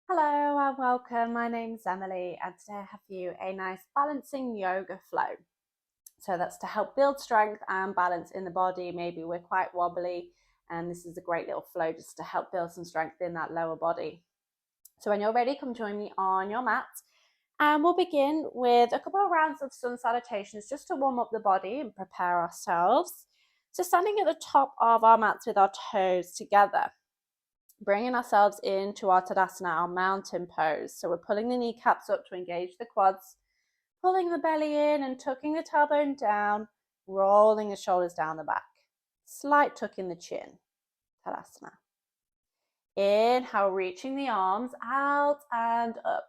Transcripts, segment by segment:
Hello and welcome. My name's Emily, and today I have for you a nice balancing yoga flow. So that's to help build strength and balance in the body. Maybe we're quite wobbly, and this is a great little flow just to help build some strength in that lower body. So when you're ready, come join me on your mat. And we'll begin with a couple of rounds of sun salutations just to warm up the body and prepare ourselves. So standing at the top of our mats with our toes together, bringing ourselves into our Tadasana, our mountain pose. So we're pulling the kneecaps up to engage the quads, pulling the belly in and tucking the tailbone down, rolling the shoulders down the back. Slight tuck in the chin, Tadasana. Inhale, reaching the arms out and up.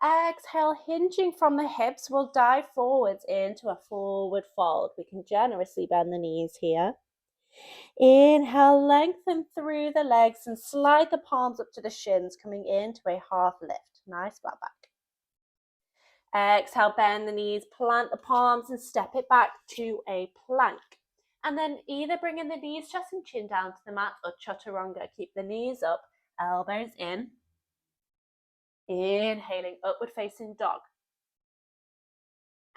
Exhale, hinging from the hips, we'll dive forwards into a forward fold. We can generously bend the knees here. Inhale, lengthen through the legs and slide the palms up to the shins, coming into a half lift. Nice flat back. Exhale, bend the knees, plant the palms and step it back to a plank. And then either bringing the knees, chest and chin down to the mat or chaturanga. Keep the knees up, elbows in. Inhaling, upward facing dog.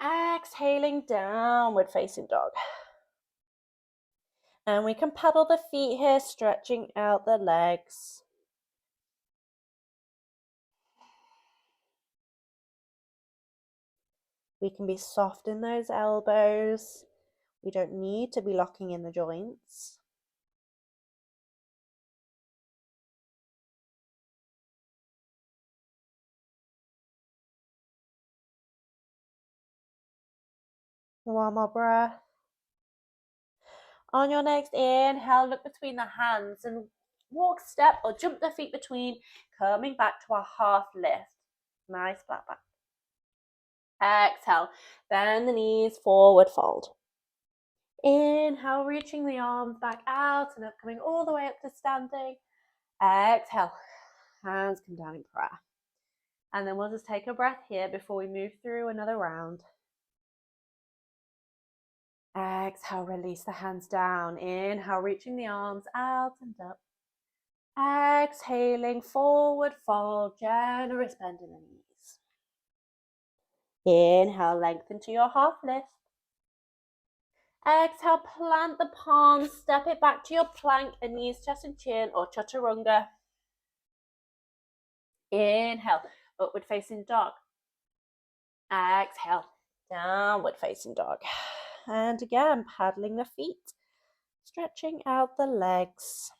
Exhaling, downward facing dog. And we can pedal the feet here, stretching out the legs. We can be soft in those elbows. We don't need to be locking in the joints. One more breath. On your next inhale, look between the hands and walk, step or jump the feet between, coming back to a half lift. Nice flat back. Exhale, bend the knees, forward fold. Inhale, reaching the arms back out and up, coming all the way up to standing. Exhale, hands come down in prayer. And then we'll just take a breath here before we move through another round. Exhale, release the hands down. Inhale, reaching the arms out and up. Exhaling, forward fold, generous bend in the knees. Inhale, lengthen to your half lift. Exhale, plant the palms, step it back to your plank, and knees, chest and chin or chaturanga. Inhale, upward facing dog. Exhale, downward facing dog. And again, paddling the feet, stretching out the legs.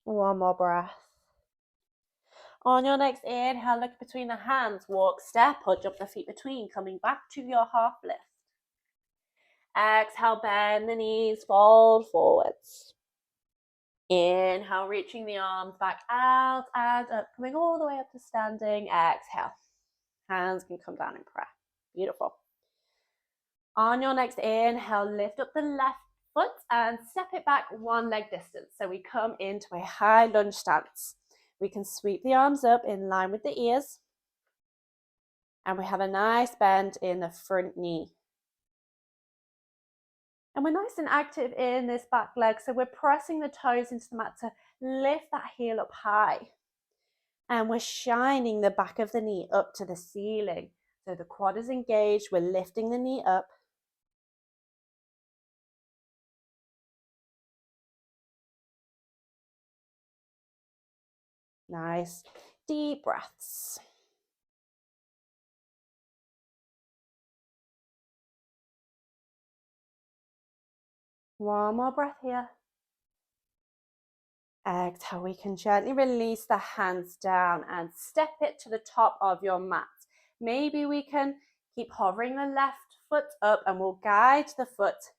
One more breath. On your next inhale, look between the hands, walk, step or jump the feet between, coming back to your half lift. Exhale, bend the knees, fold forwards. Inhale, reaching the arms back out and up, coming all the way up to standing. Exhale, hands can come down in prayer. Beautiful. On your next inhale, lift up the left foot and step it back one leg distance. So we come into a high lunge stance. We can sweep the arms up in line with the ears. And we have a nice bend in the front knee. And we're nice and active in this back leg. So we're pressing the toes into the mat to lift that heel up high. And we're shining the back of the knee up to the ceiling. So the quad is engaged. We're lifting the knee up. Nice deep breaths. One more breath here. Exhale, we can gently release the hands down and step it to the top of your mat. Maybe we can keep hovering the left foot up and we'll guide the foot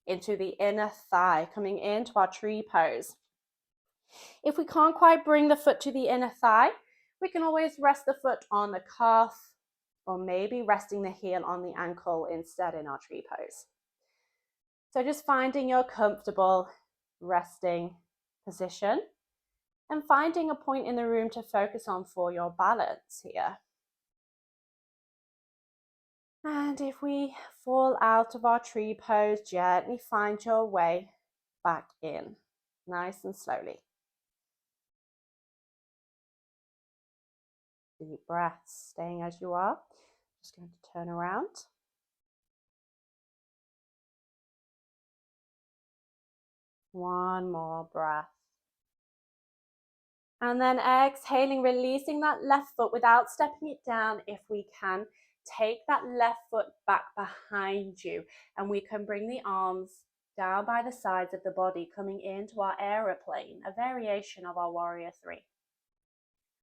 into the inner thigh, coming into our tree pose. If we can't quite bring the foot to the inner thigh, we can always rest the foot on the calf or maybe resting the heel on the ankle instead in our tree pose. So just finding your comfortable resting position and finding a point in the room to focus on for your balance here. And if we fall out of our tree pose, gently find your way back in, nice and slowly. Deep breaths, staying as you are. Just going to turn around. One more breath. And then exhaling, releasing that left foot without stepping it down if we can. Take that left foot back behind you, and we can bring the arms down by the sides of the body, coming into our aeroplane, a variation of our warrior three.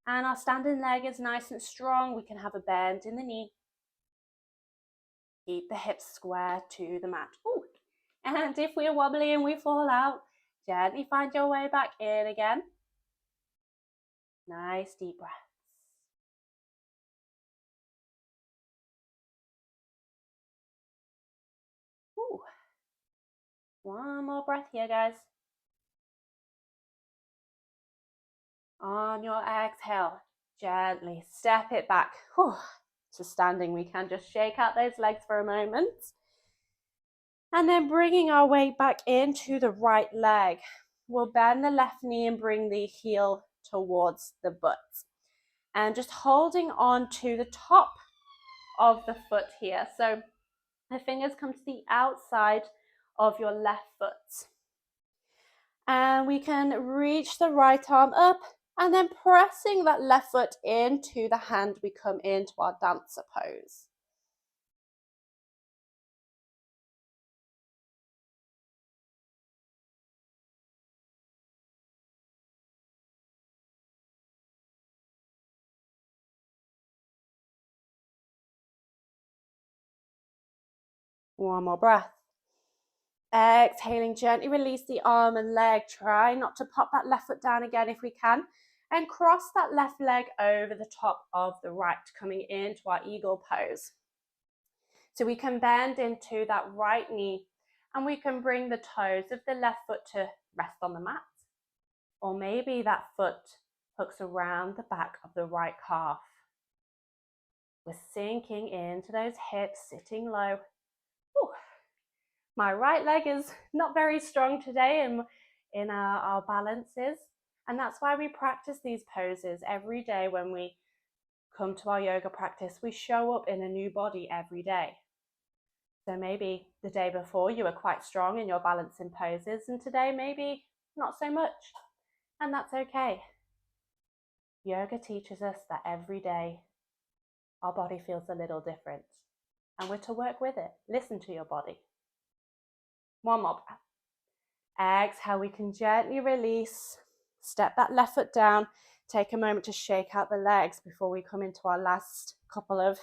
And our standing leg is nice and strong. We can have a bend in the knee. Keep the hips square to the mat. Ooh. And if we're wobbly and we fall out, gently find your way back in again. Nice deep breaths. Ooh. One more breath here, guys. On your exhale, gently step it back. Whew. To standing, we can just shake out those legs for a moment. And then bringing our weight back into the right leg. We'll bend the left knee and bring the heel towards the butt. And just holding on to the top of the foot here. So the fingers come to the outside of your left foot. And we can reach the right arm up and then pressing that left foot into the hand, we come into our dancer pose. One more breath. Exhaling, gently release the arm and leg. Try not to pop that left foot down again if we can. And cross that left leg over the top of the right, coming into our eagle pose. So we can bend into that right knee and we can bring the toes of the left foot to rest on the mat. Or maybe that foot hooks around the back of the right calf. We're sinking into those hips, sitting low. Ooh. My right leg is not very strong today in our balances. And that's why we practice these poses every day when we come to our yoga practice. We show up in a new body every day. So maybe the day before you were quite strong in your balancing poses, and today maybe not so much. And that's okay. Yoga teaches us that every day our body feels a little different. And we're to work with it. Listen to your body. One more breath. Exhale, we can gently release. Step that left foot down. Take a moment to shake out the legs before we come into our last couple of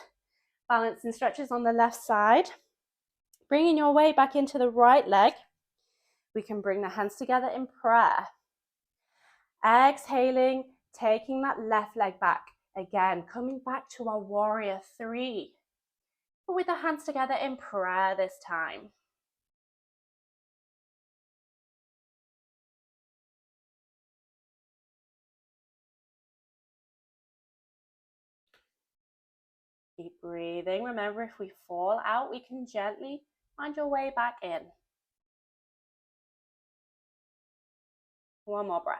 balancing stretches on the left side. Bringing your weight back into the right leg. We can bring the hands together in prayer. Exhaling, taking that left leg back. Again, coming back to our warrior three. But with the hands together in prayer this time. Keep breathing. Remember, if we fall out, we can gently find your way back in. One more breath.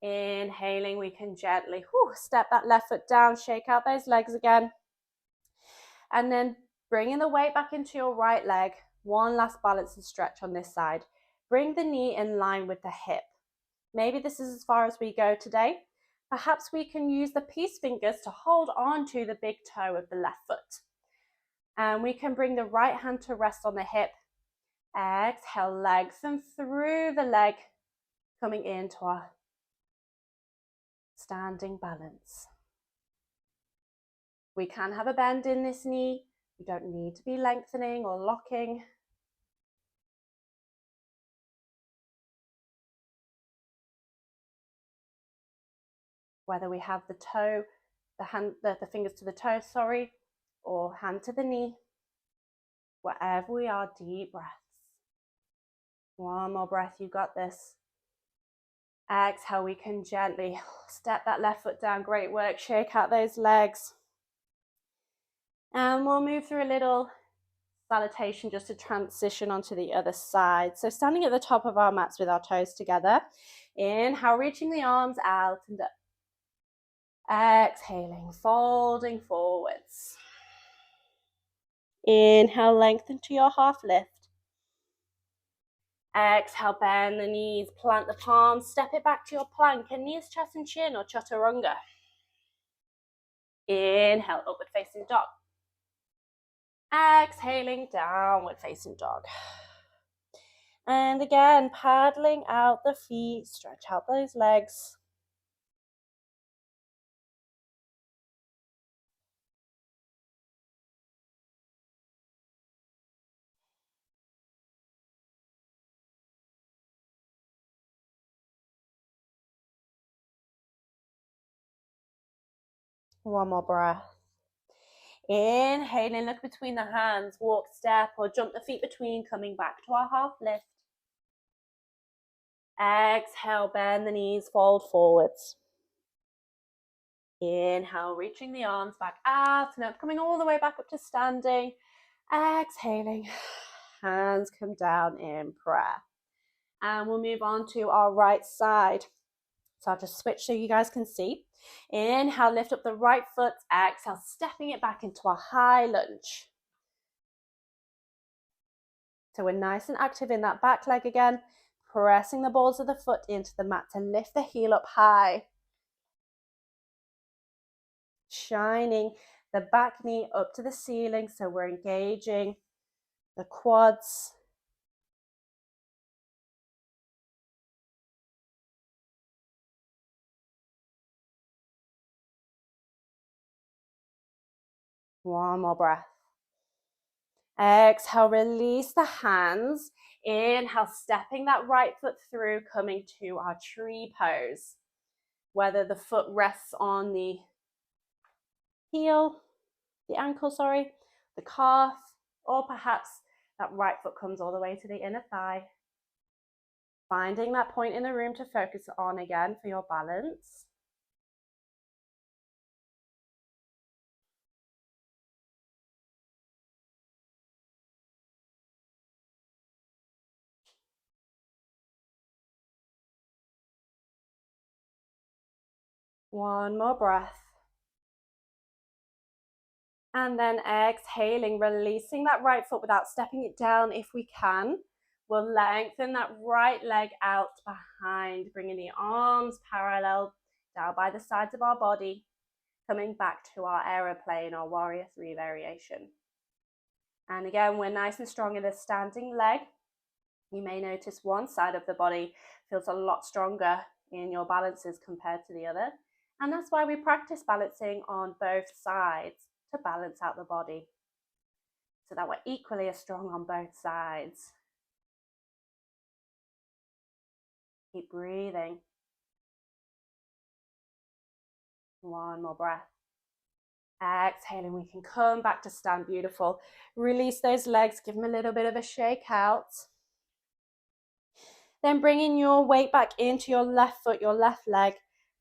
Inhaling, we can gently step that left foot down, shake out those legs again. And then bringing the weight back into your right leg. One last balance and stretch on this side. Bring the knee in line with the hip. Maybe this is as far as we go today. Perhaps we can use the peace fingers to hold on to the big toe of the left foot. And we can bring the right hand to rest on the hip. Exhale, lengthen through the leg, coming into our standing balance. We can have a bend in this knee. We don't need to be lengthening or locking. Whether we have the fingers to the toe, or hand to the knee. Wherever we are, deep breaths. One more breath, you got this. Exhale, we can gently step that left foot down. Great work, shake out those legs. And we'll move through a little salutation just to transition onto the other side. So standing at the top of our mats with our toes together. Inhale, reaching the arms out and up. Exhaling, folding forwards. Inhale, lengthen to your half lift. Exhale, bend the knees, plant the palms, step it back to your plank, and knees, chest and chin or chaturanga. Inhale, upward facing dog. Exhaling, downward facing dog. And again, paddling out the feet, stretch out those legs. One more breath. Inhaling, look between the hands, walk, step, or jump the feet between, coming back to our half lift. Exhale, bend the knees, fold forwards. Inhale, reaching the arms back out and up, coming all the way back up to standing. Exhaling, hands come down in prayer. And we'll move on to our right side. So I'll just switch so you guys can see. Inhale, lift up the right foot. Exhale, stepping it back into a high lunge. So we're nice and active in that back leg again, pressing the balls of the foot into the mat to lift the heel up high. Shining the back knee up to the ceiling, so we're engaging the quads. One more breath. Exhale, release the hands. Inhale, stepping that right foot through, coming to our tree pose. Whether the foot rests on the ankle, the calf, or perhaps that right foot comes all the way to the inner thigh. Finding that point in the room to focus on again for your balance. One more breath. And then exhaling, releasing that right foot without stepping it down if we can. We'll lengthen that right leg out behind, bringing the arms parallel down by the sides of our body, coming back to our aeroplane or warrior three variation. And again, we're nice and strong in the standing leg. You may notice one side of the body feels a lot stronger in your balances compared to the other. And that's why we practice balancing on both sides, to balance out the body so that we're equally as strong on both sides. Keep breathing. One more breath. Exhaling, we can come back to stand. Beautiful. Release those legs, give them a little bit of a shake out. Then bringing your weight back into your left foot, your left leg,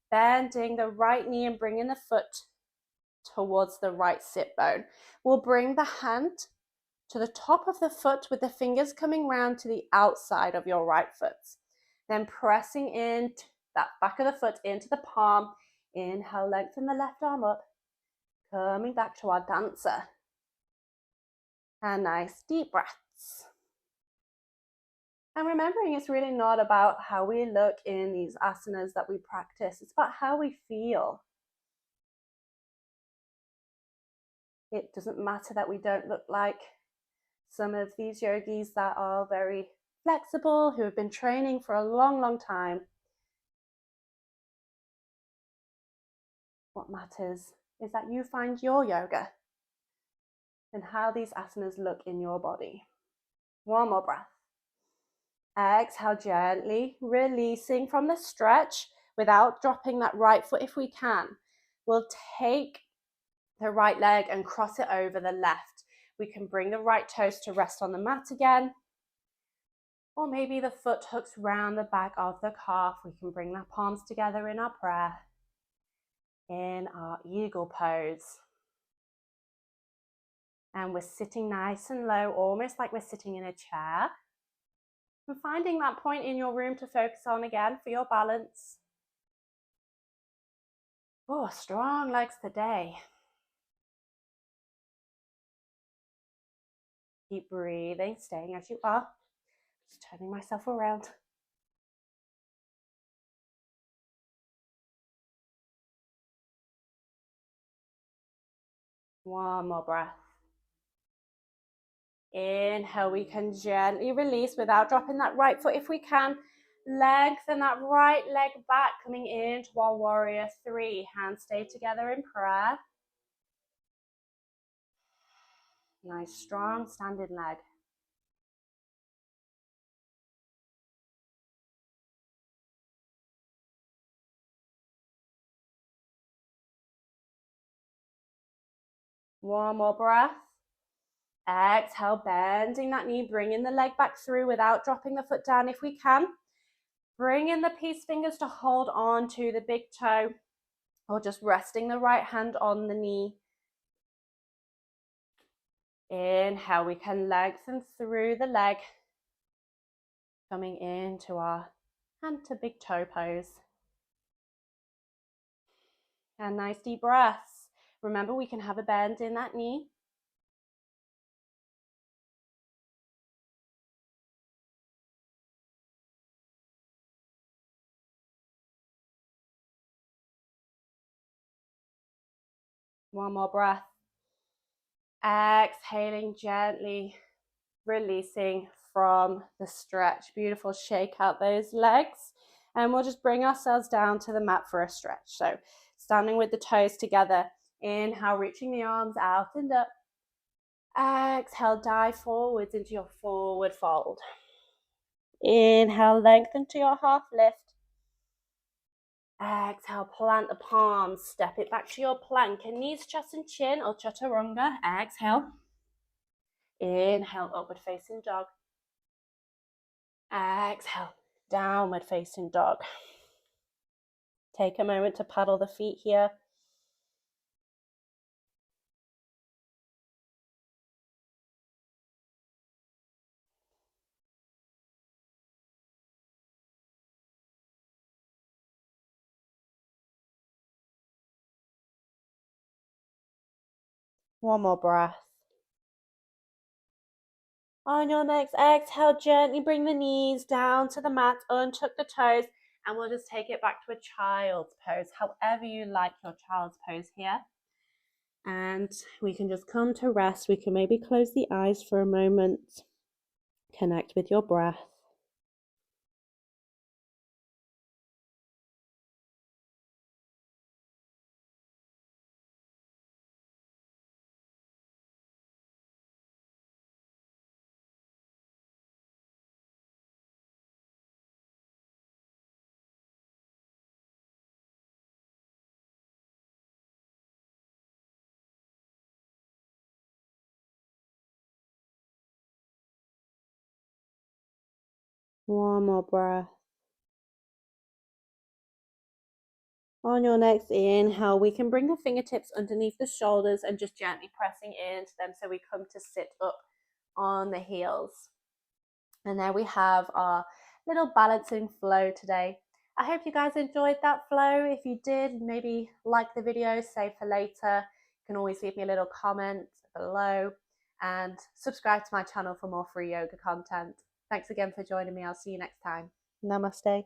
bending the right knee and bringing the foot towards the right sit bone. We'll bring the hand to the top of the foot with the fingers coming round to the outside of your right foot. Then pressing in that back of the foot into the palm. Inhale, lengthen the left arm up. Coming back to our dancer. And nice deep breaths. And remembering it's really not about how we look in these asanas that we practice. It's about how we feel. It doesn't matter that we don't look like some of these yogis that are very flexible, who have been training for a long, long time. What matters is that you find your yoga and how these asanas look in your body. One more breath. Exhale, gently releasing from the stretch without dropping that right foot if we can. We'll take the right leg and cross it over the left. We can bring the right toes to rest on the mat again. Or maybe the foot hooks round the back of the calf. We can bring the palms together in our prayer, in our eagle pose. And we're sitting nice and low, almost like we're sitting in a chair. And finding that point in your room to focus on again for your balance. Oh, strong legs today. Keep breathing, staying as you are. Just turning myself around. One more breath. Inhale, we can gently release without dropping that right foot if we can. Lengthen that right leg back, coming into our warrior three. Hands stay together in prayer. Nice, strong standing leg. One more breath. Exhale, bending that knee, bringing the leg back through without dropping the foot down if we can. Bring in the peace fingers to hold on to the big toe, or just resting the right hand on the knee. Inhale, we can lengthen through the leg, coming into our hand to big toe pose. And nice deep breaths. Remember, we can have a bend in that knee. One more breath. Exhaling gently, releasing from the stretch. Beautiful, shake out those legs. And we'll just bring ourselves down to the mat for a stretch. So standing with the toes together. Inhale, reaching the arms out and up. Exhale, dive forwards into your forward fold. Inhale, lengthen to your half lift. Exhale, plant the palms, step it back to your plank and knees, chest and chin or chaturanga. Exhale. Inhale, upward facing dog. Exhale, downward facing dog. Take a moment to paddle the feet here. One more breath. On your next exhale, gently bring the knees down to the mat, untuck the toes, and we'll just take it back to a child's pose, however you like your child's pose here. And we can just come to rest. We can maybe close the eyes for a moment. Connect with your breath. One more breath. On your next inhale, we can bring the fingertips underneath the shoulders and just gently pressing into them so we come to sit up on the heels. And there we have our little balancing flow today. I hope you guys enjoyed that flow. If you did, maybe like the video, save for later. You can always leave me a little comment below and subscribe to my channel for more free yoga content. Thanks again for joining me. I'll see you next time. Namaste.